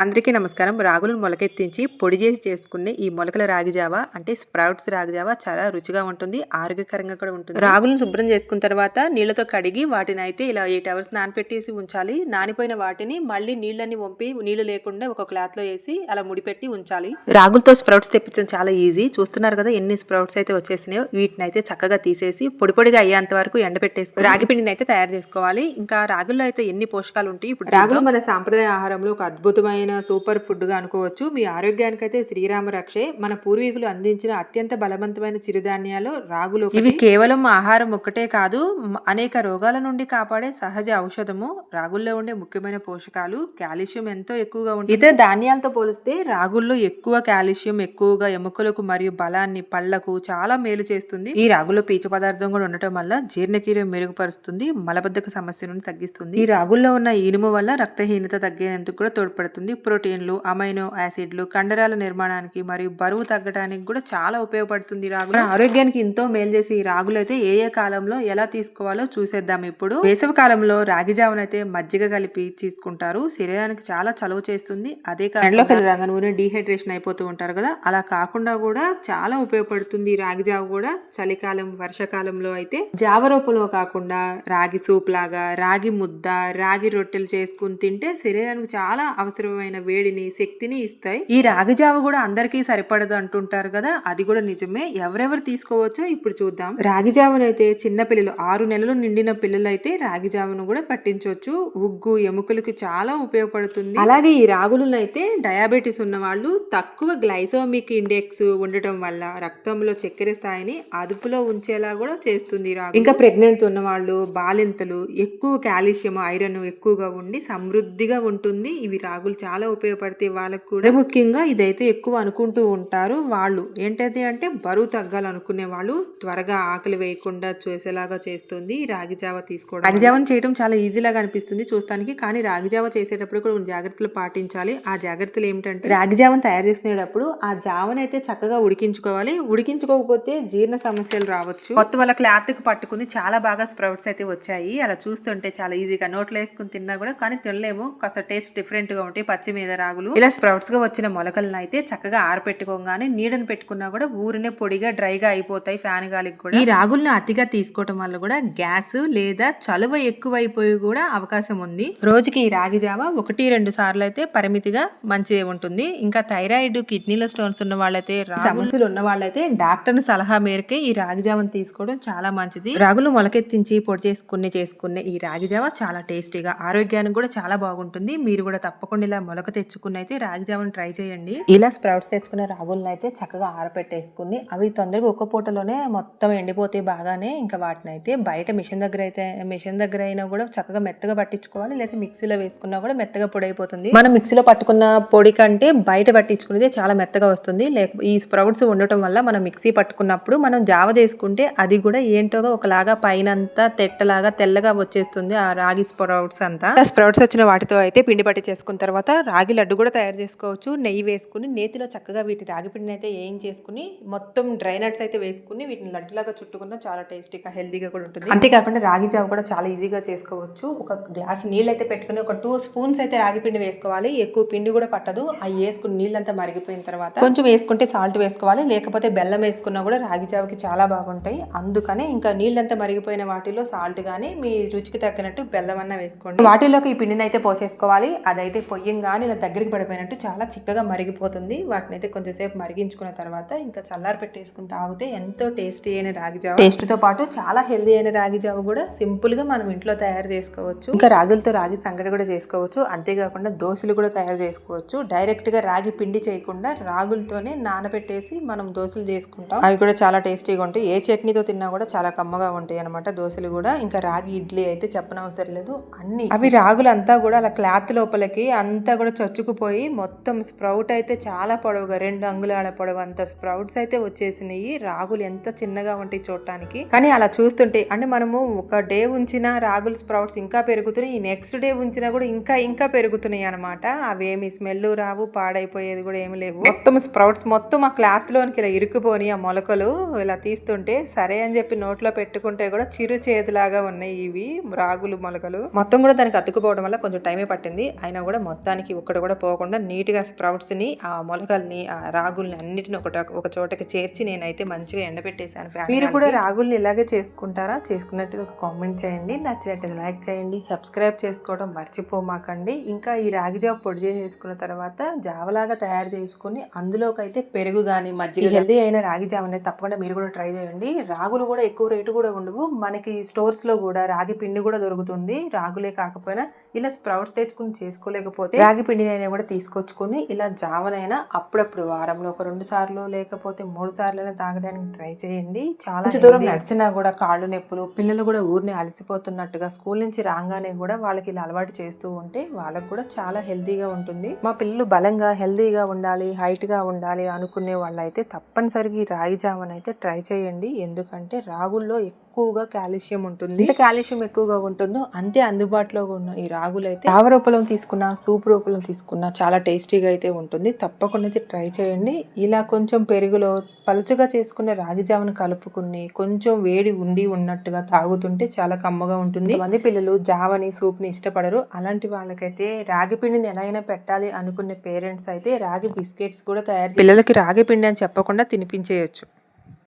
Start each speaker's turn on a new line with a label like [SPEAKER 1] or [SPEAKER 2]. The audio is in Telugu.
[SPEAKER 1] అందరికీ నమస్కారం. రాగులను మొలకెత్తించి పొడి చేసి చేసుకునే ఈ మొలకల రాగి జావ అంటే స్ప్రౌట్స్ రాగి జావ చాలా రుచిగా ఉంటుంది. ఆరోగ్యకరంగా కూడా ఉంటుంది. రాగులను శుభ్రం చేసుకున్న తర్వాత నీళ్లతో కడిగి వాటిని అయితే ఇలా 8 అవర్స్ నానపెట్టేసి ఉంచాలి. నానిపోయిన వాటిని మళ్ళీ నీళ్ళని వంపి నీళ్లు లేకుండా ఒక క్లాత్ లో వేసి అలా ముడిపెట్టి ఉంచాలి. రాగులతో స్ప్రౌట్స్ తెప్పించడం చాలా ఈజీ. చూస్తున్నారు కదా ఎన్ని స్ప్రౌట్స్ అయితే వచ్చేసినాయో. వీటిని అయితే చక్కగా తీసేసి పొడి పొడిగా అయ్యేంత వరకు ఎండబెట్టేసి రాగి పిండిని అయితే తయారు చేసుకోవాలి. ఇంకా రాగుల్లో అయితే ఎన్ని పోషకాలు ఉంటాయి. ఇప్పుడు రాగులు మన సాంప్రదాయ ఆహారంలో ఒక అద్భుతమైన సూపర్ ఫుడ్ గా అనుకోవచ్చు. మీ ఆరోగ్యానికైతే శ్రీరామ రక్షే. మన పూర్వీకులు అందించిన అత్యంత బలవంతమైన చిరుధాన్యాలు రాగులు. ఇవి కేవలం ఆహారం ఒక్కటే కాదు, అనేక రోగాల నుండి కాపాడే సహజ ఔషధము. రాగుల్లో ఉండే ముఖ్యమైన పోషకాలు కాల్షియం ఎంతో ఎక్కువగా ఉంటుంది. ఇతర ధాన్యాలతో పోలిస్తే రాగుల్లో ఎక్కువ కాల్షియం ఎక్కువగా ఎముకలకు మరియు బలాన్ని పళ్లకు చాలా మేలు చేస్తుంది. ఈ రాగుల్లో పీచు పదార్థం కూడా ఉండటం వల్ల జీర్ణక్రియ మెరుగుపరుస్తుంది, మలబద్ధక సమస్యలను తగ్గిస్తుంది. ఈ రాగుల్లో ఉన్న ఇనుము వల్ల రక్తహీనత తగ్గేందుకు కూడా తోడ్పడుతుంది. ప్రోటీన్లు, అమైనో యాసిడ్లు కండరాల నిర్మాణానికి మరియు బరువు తగ్గడానికి కూడా చాలా ఉపయోగపడుతుంది. రాగులు ఆరోగ్యానికి ఎంతో మేలు చేసి ఈ రాగులు అయితే ఏ ఏ కాలంలో ఎలా తీసుకోవాలో చూసేద్దాం. ఇప్పుడు వేసవి కాలంలో రాగి జావనైతే మజ్జిగ కలిపి తీసుకుంటారు. శరీరానికి చాలా చలువ చేస్తుంది. అదే ఎండలోకి నూనె డీహైడ్రేషన్ అయిపోతూ ఉంటారు కదా, అలా కాకుండా కూడా చాలా ఉపయోగపడుతుంది. రాగి జావ కూడా చలికాలం వర్షాకాలంలో అయితే జావ రూపంలో కాకుండా రాగి సూప్ లాగా, రాగి ముద్ద, రాగి రొట్టెలు చేసుకుని తింటే శరీరానికి చాలా అవసరమైన వేడిని శక్తిని ఇస్తాయి. ఈ రాగి జావ కూడా అందరికీ సరిపడదు అంటుంటారు కదా, అది కూడా నిజమే. ఎవరెవరు తీసుకోవచ్చో ఇప్పుడు చూద్దాం. రాగి జావను అయితే చిన్న పిల్లలు 6 నెలలు నిండిన పిల్లలు అయితే రాగి జావను కూడా పట్టించవచ్చు. ఉగ్గు ఎముకలకు చాలా ఉపయోగపడుతుంది. అలాగే ఈ రాగులను అయితే డయాబెటీస్ ఉన్న వాళ్ళు తక్కువ గ్లైసోమిక్ ఇండెక్స్ ఉండటం వల్ల రక్తంలో చక్కెర స్థాయిని అదుపులో ఉంచేలా కూడా చేస్తుంది రాగు. ఇంకా ప్రెగ్నెంట్ ఉన్న వాళ్ళు, బాలింతలు ఎక్కువ కాల్షియం ఐరన్ ఎక్కువగా ఉండి సమృద్ధిగా ఉంటుంది. ఇవి రాగులు చాలా ఉపయోగపడితే వాళ్ళకు కూడా. ముఖ్యంగా ఇదైతే ఎక్కువ అనుకుంటూ ఉంటారు వాళ్ళు. ఏంటది అంటే బరువు తగ్గాలనుకునే వాళ్ళు త్వరగా ఆకలి వేయకుండా చేసేలాగా చేస్తుంది రాగి జావ తీసుకోవడం. రాగి జావను చేయడం చాలా ఈజీ లాగా అనిపిస్తుంది చూస్తానికి, కానీ రాగి జావ చేసేటప్పుడు కూడా జాగ్రత్తలు పాటించాలి. ఆ జాగ్రత్తలు ఏమిటంటే రాగి జావను తయారు చేసుకునేటప్పుడు ఆ జావను అయితే చక్కగా ఉడికించుకోవాలి. ఉడికించుకోకపోతే జీర్ణ సమస్యలు రావచ్చు. కొత్త వాళ్ళ క్లాత్ కి పట్టుకుని చాలా బాగా స్ప్రౌట్స్ అయితే వచ్చాయి. అలా చూస్తుంటే చాలా ఈజీగా నోట్లో వేసుకుని తిన్నా కూడా, కానీ తినలేము. కాస్త టేస్ట్ డిఫరెంట్ గా ఉంటాయి పచ్చి మీద రాగులు. ఇలా స్ప్రౌట్స్ గా వచ్చిన మొలకలను అయితే చక్కగా ఆరపెట్టుకోగానే నీడను పెట్టుకున్నా కూడా ఊరినే పొడిగా డ్రైగా అయిపోతాయి ఫ్యాన్ గాలికి కూడా. ఈ రాగులను అతిగా తీసుకోవటం వల్ల కూడా గ్యాస్ లేదా చలువ ఎక్కువైపోయి కూడా అవకాశం ఉంది. రోజుకి ఈ రాగి జావ 1-2 సార్లు అయితే పరిమితిగా మంచిగా ఉంటుంది. ఇంకా థైరాయిడ్, కిడ్నీలో స్టోన్స్ ఉన్న వాళ్ళైతే, సమస్యలు ఉన్న వాళ్ళైతే డాక్టర్ సలహా మేరకే ఈ రాగి జావను తీసుకోవడం చాలా మంచిది. రాగులు మొలకెత్తించి పొడి చేసుకునే ఈ రాగి జావ చాలా టేస్టీగా ఆరోగ్యానికి కూడా చాలా బాగుంటుంది. మీరు కూడా తప్పకుండా ఇలా మొలక తెచ్చుకుని అయితే రాగి జావను ట్రై చేయండి. ఇలా స్ప్రౌట్స్ తెచ్చుకునే రాగులను అయితే చక్కగా ఆరపెట్టేసుకుని అవి తొందరగా ఒక్క పూటలోనే మొత్తం ఎండిపోతాయి బాగానే. ఇంకా వాటిని అయితే బయట మిషన్ దగ్గర అయినా కూడా చక్కగా మెత్తగా పట్టించుకోవాలి. లేదా మిక్సీలో వేసుకున్నా కూడా మెత్తగా పొడి అయిపోతుంది. మనం మిక్సీలో పట్టుకున్న పొడి కంటే బయట పట్టించుకునేది చాలా మెత్తగా వస్తుంది. ఈ స్ప్రౌట్స్ ఉండటం వల్ల మనం మిక్సీ పట్టుకున్నప్పుడు మనం జావ చేసుకుంటే అది కూడా ఏంటోగా ఒకలాగా పైనంతా తెట్టలాగా తెల్లగా వచ్చేస్తుంది ఆ రాగి స్ప్రౌట్స్ అంతా. స్ప్రౌట్స్ వచ్చిన వాటితో అయితే పిండి పట్టి చేసుకున్న తర్వాత రాగి లడ్డు కూడా తయారు చేసుకోవచ్చు. నెయ్యి వేసుకుని నేతిలో చక్కగా వీటి రాగి పిండిని అయితే చేసుకుని మొత్తం డ్రై నట్స్ అయితే వేసుకుని వీటిని లడ్డులాగా చుట్టుకున్నా చాలా టేస్టీగా హెల్తీగా కూడా ఉంటుంది. అంతేకాకుండా రాగి జావ కూడా చాలా ఈజీగా చేసుకోవచ్చు. ఒక గ్లాస్ నీళ్ళు అయితే పెట్టుకుని ఒక 2 స్పూన్స్ అయితే రాగి పిండి వేసుకోవాలి. ఎక్కువ పిండి కూడా పట్టదు. అవి వేసుకుని నీళ్ళంతా మరిగిపోయిన తర్వాత కొంచెం వేసుకుంటే సాల్ట్ వేసుకోవాలి. లేకపోతే బెల్లం వేసుకున్నా కూడా రాగి జావకి చాలా బాగుంటాయి. అందుకనే ఇంకా నీళ్ళంతా మరిగిపోయిన వాటిలో సాల్ట్ గానీ మీ రుచికి తగ్గినట్టు బెల్లం అన్న వేసుకోండి. వాటిలోకి ఈ పిండిని అయితే పోసేసుకోవాలి. అదైతే పొయ్యంగానే ఇలా దగ్గరికి పడిపోయినట్టు చాలా చిక్కగా మరిగిపోతుంది. వాటిని అయితే కొంచెంసేపు మరిగించుకున్న తర్వాత ఇంకా చల్లారి పెట్టేసుకుని తాగితే ఎంతో టేస్టీ అయిన రాగి జావ. టేస్ట్ తో పాటు చాలా హెల్దీ అయిన రాగి జావ కూడా సింపుల్ గా మనం ఇంట్లో తయారు చేసుకోవచ్చు. ఇంకా రాగులతో రాగి సంగటి కూడా చేసుకోవచ్చు. అంతేకాకుండా దోశలు కూడా తయారు చేసుకోవచ్చు. డైరెక్ట్ గా రాగి పిండి చేయకుండా రాగులతోనే నానబెట్టేసి మనం దోశలు చేసుకుంటాం. అవి కూడా చాలా టేస్టీగా ఉంటాయి. ఏ చట్నీతో తిన్నా కూడా చాలా కమ్మగా ఉంటాయి అనమాట దోశలు కూడా. ఇంకా రాగి ఇడ్లీ అయితే చెప్పనవసరం లేదు. అవి రాగులంతా కూడా అలా క్లాత్ లోపలికి అంతా కూడా చొచ్చుకుపోయి మొత్తం స్ప్రౌట్ అయితే చాలా పొడవుగా 2 అంగుళాల పొడవు అంత స్ప్రౌట్స్ అయితే వచ్చేసినాయి. రాగులు ఎంత చిన్నగా ఉంటాయి చూడటానికి, కానీ అలా చూస్తుంటే అంటే మనము ఒక డే ఉంచిన రాగులు స్ప్రౌట్స్ ఇంకా పెరుగుతున్నాయి. నెక్స్ట్ డే ఉంచినా కూడా ఇంకా పెరుగుతున్నాయి అనమాట. అవేమి స్మెల్ రావు, పాడైపోయేది కూడా ఏమి లేవు. మొత్తం స్ప్రౌట్స్ మొత్తం ఆ క్లాత్ లోనికి ఇలా ఇరుక్కుపోని ఆ మొలకలు ఇలా తీస్తుంటే సరే అని చెప్పి నోట్లో పెట్టుకుంటే కూడా చిరు చేదులాగా ఉన్నాయి ఇవి రాగులు మొలకలు. మొత్తం కూడా దానికి అతుక్కుపోవడం వల్ల కొంచెం టైమే పట్టింది. అయినా కూడా మొత్తానికి తినడానికి ఒక్కటి కూడా పోకుండా నీట్గా స్ప్రౌట్స్ని, ఆ మొలకల్ని, ఆ రాగుల్ని అన్నిటిని ఒక చోటకి చేర్చి నేనైతే మంచిగా ఎండబెట్టేశాను. మీరు కూడా రాగుల్ని ఇలాగే చేసుకుంటారా? చేసుకున్నట్టుగా ఒక కామెంట్ చేయండి. నచ్చినట్టు లైక్ చేయండి, సబ్స్క్రైబ్ చేసుకోవడం మర్చిపోమాకండి. ఇంకా ఈ రాగి జావ పొడి చేసేసుకున్న తర్వాత జావలాగా తయారు చేసుకుని అందులోకి అయితే పెరుగు కానీ మజ్జిగ, హెల్దీ అయిన రాగి జావ అనేది తప్పకుండా మీరు కూడా ట్రై చేయండి. రాగులు కూడా ఎక్కువ రేటు కూడా ఉండవు. మనకి స్టోర్స్లో కూడా రాగి పిండి కూడా దొరుకుతుంది. రాగులే కాకపోయినా ఇలా స్ప్రౌట్స్ తెచ్చుకుని చేసుకోలేకపోతే రాగి పిండినైనా కూడా తీసుకొచ్చుకొని ఇలా జావనైనా అప్పుడప్పుడు వారంలో ఒక 2 సార్లు లేకపోతే 3 సార్లు తాగడానికి ట్రై చేయండి. చాలా దూరం నడిచినా కూడా కాళ్ళు నొప్పులు, పిల్లలు కూడా ఊరిని అలసిపోతున్నట్టుగా స్కూల్ నుంచి రాగానే కూడా వాళ్ళకి ఇలా అలవాటు చేస్తూ ఉంటే వాళ్ళకు కూడా చాలా హెల్తీగా ఉంటుంది. మా పిల్లలు బలంగా హెల్తీగా ఉండాలి, హైట్గా ఉండాలి అనుకునే వాళ్ళైతే తప్పనిసరిగా ఈ రాగి జావనైతే ట్రై చేయండి. ఎందుకంటే రాగుల్లో ఎక్కువగా కాల్షియం ఉంటుంది. ఎంత కాల్షియం ఎక్కువగా ఉంటుందో అంతే అందుబాటులో ఉన్న ఈ రాగులు అయితే జావ రూపంలో తీసుకున్నా, సూప్ రూపంలో తీసుకున్నా చాలా టేస్టీగా అయితే ఉంటుంది. తప్పకుండా అయితే ట్రై చేయండి. ఇలా కొంచెం పెరుగులో పలుచగా చేసుకున్న రాగి జావను కలుపుకుని కొంచెం వేడి ఉన్నట్టుగా తాగుతుంటే చాలా కమ్మగా ఉంటుంది. మంది పిల్లలు జావని, సూప్ని ఇష్టపడరు. అలాంటి వాళ్ళకైతే రాగి పిండిని ఎలా అయినా పెట్టాలి అనుకునే పేరెంట్స్ అయితే రాగి బిస్కెట్స్ కూడా తయారు పిల్లలకి రాగి పిండి అని చెప్పకుండా తినిపించేయచ్చు.